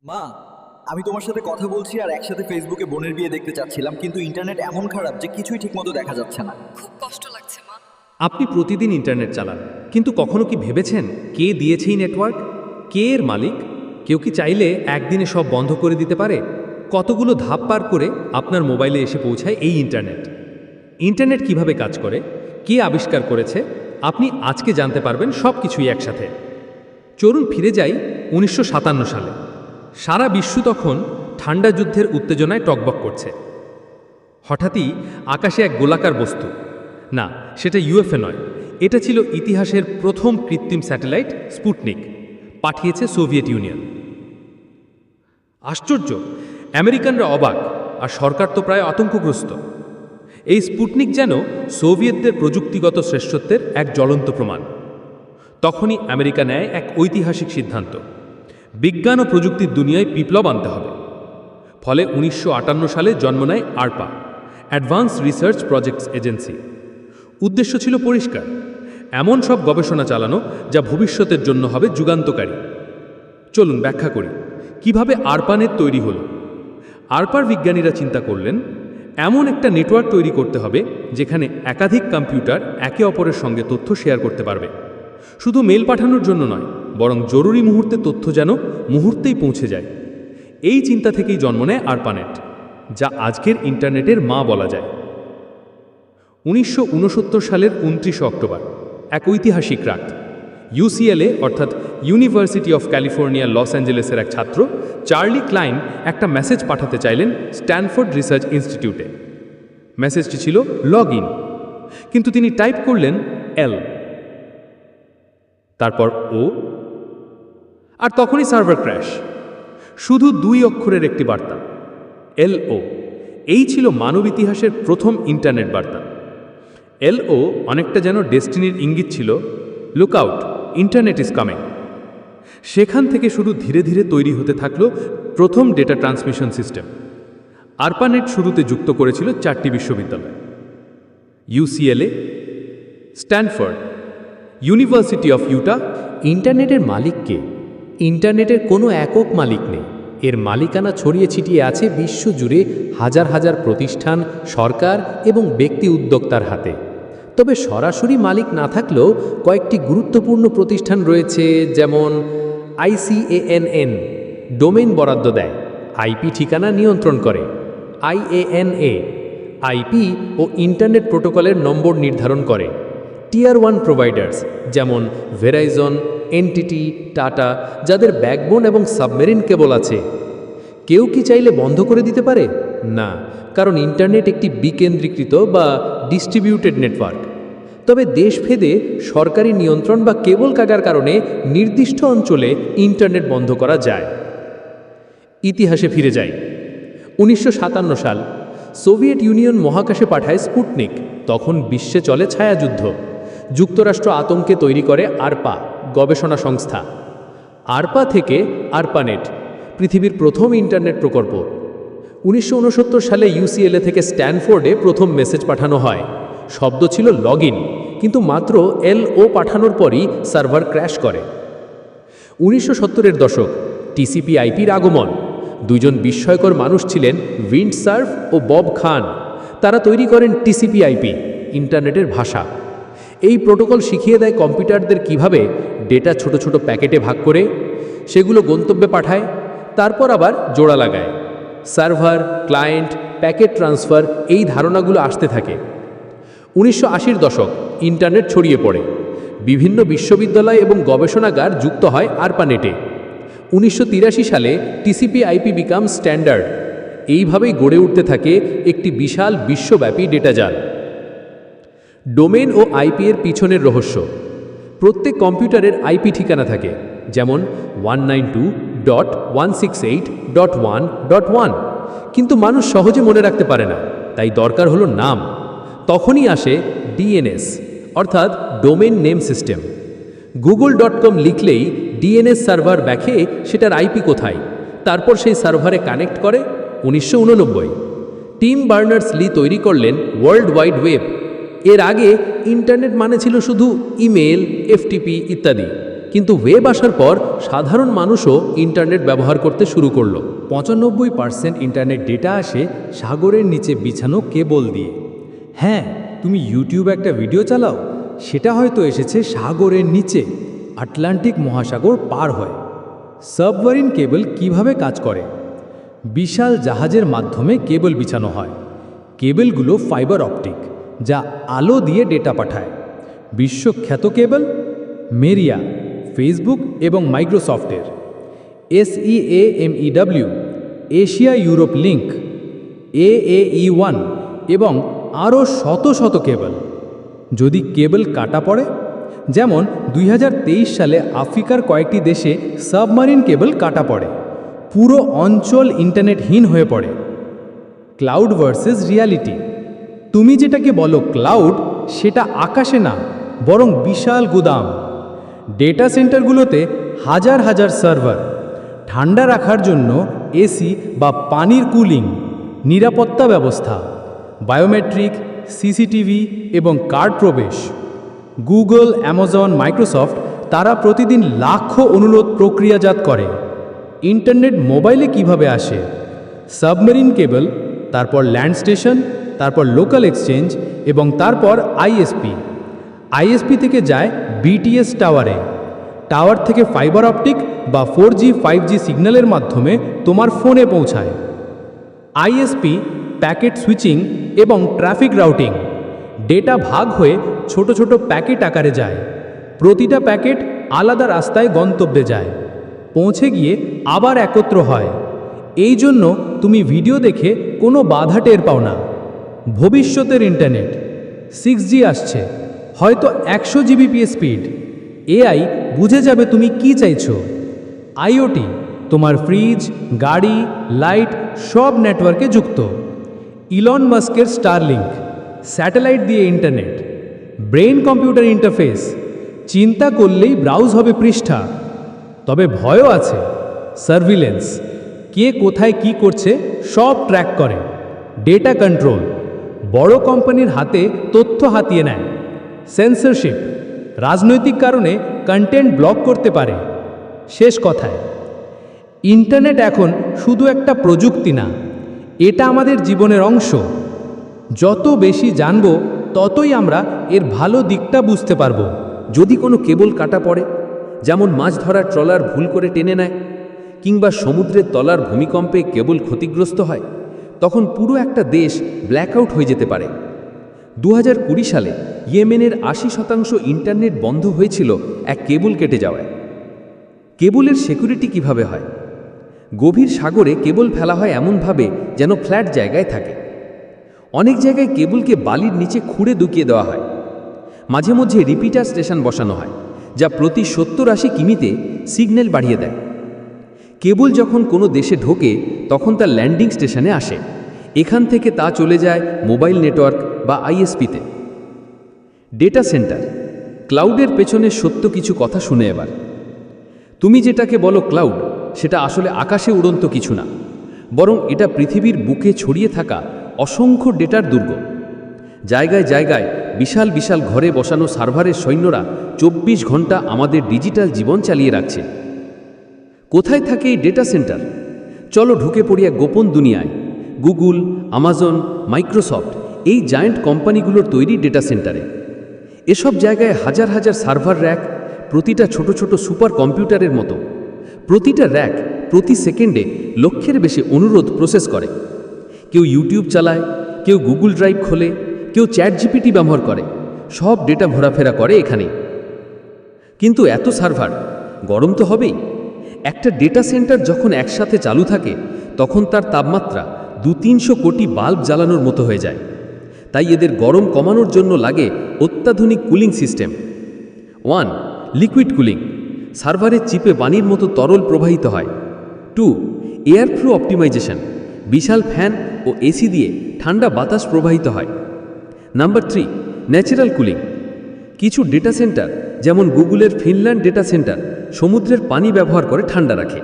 মা, আমি তোমার সাথে কথা বলছি আর একসাথে ফেসবুকে বোনের বিয়ে দেখতে চাচ্ছিলাম, কিন্তু ইন্টারনেট এমন খারাপ যে কিছুই ঠিকমতো দেখা যাচ্ছে না। খুব কষ্ট লাগছে মা। আপনি প্রতিদিন ইন্টারনেট চালান, কিন্তু কখনো কি ভেবেছেন কে দিয়েছে এই নেটওয়ার্ক? কে এর মালিক? কেউ কি চাইলে একদিনে সব বন্ধ করে দিতে পারে? কতগুলো ধাপ পার করে আপনার মোবাইলে এসে পৌঁছায় এই ইন্টারনেট। ইন্টারনেট কিভাবে কাজ করে, কে আবিষ্কার করেছে, আপনি আজকে জানতে পারবেন সব কিছুই একসাথে। চলুন ফিরে যাই 1957 সালে। সারা বিশ্ব তখন ঠান্ডা যুদ্ধের উত্তেজনায় টকবক করছে। হঠাৎই আকাশে এক গোলাকার বস্তু, না সেটা ইউএফএ নয়, এটা ছিল ইতিহাসের প্রথম কৃত্রিম স্যাটেলাইট স্পুটনিক, পাঠিয়েছে সোভিয়েত ইউনিয়ন। আশ্চর্য, আমেরিকানরা অবাক, আর সরকার তো প্রায় আতঙ্কগ্রস্ত। এই স্পুটনিক যেন সোভিয়েতদের প্রযুক্তিগত শ্রেষ্ঠত্বের এক জ্বলন্ত প্রমাণ। তখনই আমেরিকা নেয় এক ঐতিহাসিক সিদ্ধান্ত, বিজ্ঞান ও প্রযুক্তির দুনিয়ায় বিপ্লব আনতে হবে। ফলে 1958 সালে জন্ম নেয় আরপা, অ্যাডভান্স রিসার্চ প্রজেক্টস এজেন্সি। উদ্দেশ্য ছিল পরিষ্কার, এমন সব গবেষণা চালানো যা ভবিষ্যতের জন্য হবে যুগান্তকারী। চলুন ব্যাখ্যা করি কিভাবে আরপানেট তৈরি হলো। আরপার বিজ্ঞানীরা চিন্তা করলেন, এমন একটা নেটওয়ার্ক তৈরি করতে হবে যেখানে একাধিক কম্পিউটার একে অপরের সঙ্গে তথ্য শেয়ার করতে পারবে। শুধু মেল পাঠানোর জন্য নয়, বরং জরুরি মুহূর্তে তথ্য যেন মুহূর্তেই পৌঁছে যায়। এই চিন্তা থেকেই জন্ম নেয় আরপানেট, যা আজকের ইন্টারনেটের মা বলা যায়। 1969 সালের 29 অক্টোবর এক ঐতিহাসিক রাত, ইউসিএলএ অর্থাৎ ইউনিভার্সিটি অফ ক্যালিফোর্নিয়া লস অ্যাঞ্জেলেসের এক ছাত্র চার্লি ক্লাইন একটা মেসেজ পাঠাতে চাইলেন স্ট্যানফোর্ড রিসার্চ ইনস্টিটিউটে। মেসেজটি ছিল লগ ইন, কিন্তু তিনি টাইপ করলেন এল, তারপর ও, আর তখনই সার্ভার ক্র্যাশ। শুধু 2 অক্ষরের একটি বার্তা, LO। এই ছিল মানব ইতিহাসের প্রথম ইন্টারনেট বার্তা। LO অনেকটা যেন ডেস্টিনির ইঙ্গিত ছিল, look out, internet is coming. সেখান থেকে শুরু ধীরে ধীরে তৈরি হতে থাকলো প্রথম ডেটা ট্রান্সমিশন সিস্টেম। আরপানেট শুরুতে যুক্ত করেছিল 4টি বিশ্ববিদ্যালয়, UCLA, Stanford, university of Utah. ইন্টারনেটের মালিক কে? ইন্টারনেটের কোনো একক মালিক নেই। এর মালিকানা ছড়িয়ে ছিটিয়ে আছে বিশ্বজুড়ে হাজার হাজার প্রতিষ্ঠান, সরকার এবং ব্যক্তি উদ্যোক্তার হাতে। তবে সরাসরি মালিক না থাকলেও কয়েকটি গুরুত্বপূর্ণ প্রতিষ্ঠান রয়েছে, যেমন ICANN ডোমেইন বরাদ্দ দেয়, আইপি ঠিকানা নিয়ন্ত্রণ করে, IANA আইপি ও ইন্টারনেট প্রোটোকলের নম্বর নির্ধারণ করে, টিয়ার 1 প্রোভাইডার্স যেমন ভেরাইজন, এনটিটি, টাটা, যাদের ব্যাকবোন এবং সাবমেরিন কেবল আছে। কেউ কি চাইলে বন্ধ করে দিতে পারে? না, কারণ ইন্টারনেট একটি বিকেন্দ্রীকৃত বা ডিস্ট্রিবিউটেড নেটওয়ার্ক। তবে দেশভেদে সরকারি নিয়ন্ত্রণ বা কেবল কাটার কারণে নির্দিষ্ট অঞ্চলে ইন্টারনেট বন্ধ করা যায়। ইতিহাসে ফিরে যাই, 1957 সাল, সোভিয়েত ইউনিয়ন মহাকাশে পাঠায় স্পুটনিক। তখন বিশ্বে চলে ছায়াযুদ্ধ। যুক্তরাষ্ট্র আতঙ্কে তৈরি করে আরপা গবেষণা সংস্থা। আরপা থেকে আরপানেট, পৃথিবীর প্রথম ইন্টারনেট প্রকল্প। 1969 সালে ইউসিএলএ থেকে স্ট্যানফোর্ডে প্রথম মেসেজ পাঠানো হয়। শব্দ ছিল লগ ইন, কিন্তু মাত্র LO পাঠানোর পরই সার্ভার ক্র্যাশ করে। 1970-এর দশক, TCP/IPর আগমন। দুজন বিস্ময়কর মানুষ ছিলেন উইন্ডসার্ফ ও বব খান। তারা তৈরি করেন TCP/IP, ইন্টারনেটের ভাষা। এই প্রোটোকল শিখিয়ে দেয় কম্পিউটারদের কিভাবে ডেটা ছোট ছোট প্যাকেটে ভাগ করে সেগুলো গন্তব্যে পাঠায়, তারপর আবার জোড়া লাগায়। সার্ভার, ক্লায়েন্ট, প্যাকেট ট্রান্সফার, এই ধারণাগুলো আসতে থাকে। 1980-র দশক, ইন্টারনেট ছড়িয়ে পড়ে। বিভিন্ন বিশ্ববিদ্যালয় এবং গবেষণাগার যুক্ত হয় আরপানেটে। 1983 সালে TCP/IP বিকাম স্ট্যান্ডার্ড। এইভাবেই গড়ে উঠতে থাকে একটি বিশাল বিশ্বব্যাপী ডেটা জাল। ডোমেন ও আইপি এর পিছনের রহস্য। প্রত্যেক কম্পিউটারের আইপি ঠিকানা থাকে, যেমন 192.168.1.1, কিন্তু মানুষ সহজে মনে রাখতে পারে না, তাই দরকার হলো নাম। তখনই আসে DNS অর্থাৎ ডোমেন নেম সিস্টেম। google.com লিখলেই DNS সার্ভার দেখে সেটার আইপি কোথায়, তারপর সেই সার্ভারে কানেক্ট করে। 1989 টিম বার্নার্স-লি তৈরি করলেন ওয়ার্ল্ড ওয়াইড ওয়েব। এর আগে ইন্টারনেট মানে ছিল শুধু ইমেল, FTP ইত্যাদি, কিন্তু ওয়েব আসার পর সাধারণ মানুষও ইন্টারনেট ব্যবহার করতে শুরু করলো। 95% ইন্টারনেট ডেটা আসে সাগরের নিচে বিছানো কেবল দিয়ে। হ্যাঁ, তুমি ইউটিউবে একটা ভিডিও চালাও, সেটা হয়তো এসেছে সাগরের নিচে, আটলান্টিক মহাসাগর পার হয়। সাবমারিন কেবল কিভাবে কাজ করে? বিশাল জাহাজের মাধ্যমে কেবল বিছানো হয়। কেবলগুলো ফাইবার অপটিক, যা আলো দিয়ে ডেটা পাঠায়। বিশ্বখ্যাত কেবল মেরিয়া, ফেসবুক এবং মাইক্রোসফটের। SEAMEW, Asia Europe link, AAE1 এবং আরও শত শত কেবল। যদি কেবল কাটা পড়ে, যেমন 2023 সালে আফ্রিকার কয়েকটি দেশে সাবমারিন কেবল কাটা পড়ে, পুরো অঞ্চল ইন্টারনেটহীন হয়ে পড়ে। Cloud versus reality. তুমি যেটাকে বলো ক্লাউড, সেটা আকাশে না, বরং বিশাল গুদাম। ডেটা সেন্টারগুলোতে হাজার হাজার সার্ভার, ঠান্ডা রাখার জন্য এসি বা পানির কুলিং, নিরাপত্তা ব্যবস্থা, বায়োমেট্রিক, সিসিটিভি এবং কার্ড প্রবেশ। গুগল, অ্যামাজন, মাইক্রোসফট তারা প্রতিদিন লাখো অনুরোধ প্রক্রিয়াজাত করে। ইন্টারনেট মোবাইলে কিভাবে আসে? সাবমেরিন কেবল, তারপর ল্যান্ড স্টেশন, তারপর লোকাল এক্সচেঞ্জ এবং তারপর আইএসপি থেকে যায় বিটিএস টাওয়ারে। টাওয়ার থেকে ফাইবার অপটিক বা 4G 5G সিগন্যালের মাধ্যমে তোমার ফোনে পৌঁছায়। আইএসপি প্যাকেট সুইচিং এবং ট্রাফিক রাউটিং। ডেটা ভাগ হয়ে ছোট ছোট প্যাকেট আকারে যায়। প্রতিটা প্যাকেট আলাদা রাস্তায় গন্তব্যে যায়, পৌঁছে গিয়ে আবার একত্র হয়। এই জন্য তুমি ভিডিও দেখে কোনো বাধা টের পাও না। ভবিষ্যতের ইন্টারনেট 6G আসছে, হয়তো 100 Gbps স্পিড। এআই বুঝে যাবে তুমি কি চাইছো। আইওটি, তোমার ফ্রিজ, গাড়ি, লাইট সব নেটওয়ার্কে যুক্ত। ইলন মাস্কের স্টারলিংক, স্যাটেলাইট দিয়ে ইন্টারনেট। ব্রেইন কম্পিউটার ইন্টারফেস, চিন্তা করলেই ব্রাউজ হবে পৃষ্ঠা। তবে ভয়ও আছে। সার্ভিলেন্স, কে কোথায় কি করছে সব ট্র্যাক করে। ডেটা কন্ট্রোল, বড় কোম্পানির হাতে তথ্য হাতিয়ে নেয়। সেন্সরশিপ, রাজনৈতিক কারণে কন্টেন্ট ব্লক করতে পারে। শেষ কথায়, ইন্টারনেট এখন শুধু একটা প্রযুক্তি না, এটা আমাদের জীবনের অংশ। যত বেশি জানব, ততই আমরা এর ভালো দিকটা বুঝতে পারব। যদি কোনো কেবল কাটা পড়ে, যেমন মাছ ধরার ট্রলার ভুল করে টেনে নেয়, কিংবা সমুদ্রের তলার ভূমিকম্পে কেবল ক্ষতিগ্রস্ত হয়, তখন পুরো একটা দেশ ব্ল্যাকআউট হয়ে যেতে পারে। 2020 সালে ইয়েমেনের 80% ইন্টারনেট বন্ধ হয়েছিল এক কেবল কেটে যাওয়ায়। কেবলের সিকিউরিটি কিভাবে হয়? গভীর সাগরে কেবল ফেলা হয় এমনভাবে যেন ফ্ল্যাট জায়গায় থাকে। অনেক জায়গায় কেবলকে বালির নিচে খুঁড়ে ঢুকিয়ে দেওয়া হয়। মাঝে মধ্যে রিপিটার স্টেশন বসানো হয়, যা প্রতি 70-80 কিমিতে সিগন্যাল বাড়িয়ে দেয়। কেবল যখন কোনো দেশে ঢোকে, তখন তা ল্যান্ডিং স্টেশনে আসে। এখান থেকে তা চলে যায় মোবাইল নেটওয়ার্ক বা আইএসপিতে। ডেটা সেন্টার, ক্লাউডের পেছনে সত্য কিছু কথা শুনে এবার। তুমি যেটাকে বলো ক্লাউড, সেটা আসলে আকাশে উড়ন্ত কিছু না, বরং এটা পৃথিবীর বুকে ছড়িয়ে থাকা অসংখ্য ডেটার দুর্গ। জায়গায় জায়গায় বিশাল বিশাল ঘরে বসানো সার্ভারের সৈন্যরা 24 ঘন্টা আমাদের ডিজিটাল জীবন চালিয়ে রাখছে। কোথায় থাকে এই ডেটা সেন্টার? চলো ঢুকে পড়ি এক গোপন দুনিয়ায়। গুগল, আমাজন, মাইক্রোসফট এই জায়ান্ট কোম্পানিগুলোর তৈরি ডেটা সেন্টারে। এসব জায়গায় হাজার হাজার সার্ভার র্যাক, প্রতিটা ছোট ছোট সুপার কম্পিউটারের মতো। প্রতিটা র্যাক প্রতি সেকেন্ডে লক্ষের বেশি অনুরোধ প্রসেস করে। কেউ ইউটিউব চালায়, কেউ গুগল ড্রাইভ খোলে, কেউ চ্যাটজিপিটি ব্যবহার করে। সব ডেটা ঘোরাফেরা করে এখানেই। কিন্তু এত সার্ভার, গরম তো হবেই। একটা ডেটা সেন্টার যখন একসাথে চালু থাকে, তখন তার তাপমাত্রা 200-300 কোটি বাল্ব জ্বালানোর মতো হয়ে যায়। তাই এদের গরম কমানোর জন্য লাগে অত্যাধুনিক কুলিং সিস্টেম। 1. লিকুইড কুলিং, সার্ভারের চিপে পানির মতো তরল প্রবাহিত হয়। 2. এয়ার ফ্লো অপটিমাইজেশন, বিশাল ফ্যান ও এসি দিয়ে ঠান্ডা বাতাস প্রবাহিত হয়। নাম্বার 3. ন্যাচারাল কুলিং, কিছু ডেটা সেন্টার যেমন গুগলের ফিনল্যান্ড ডেটা সেন্টার সমুদ্রের পানি ব্যবহার করে ঠান্ডা রাখে।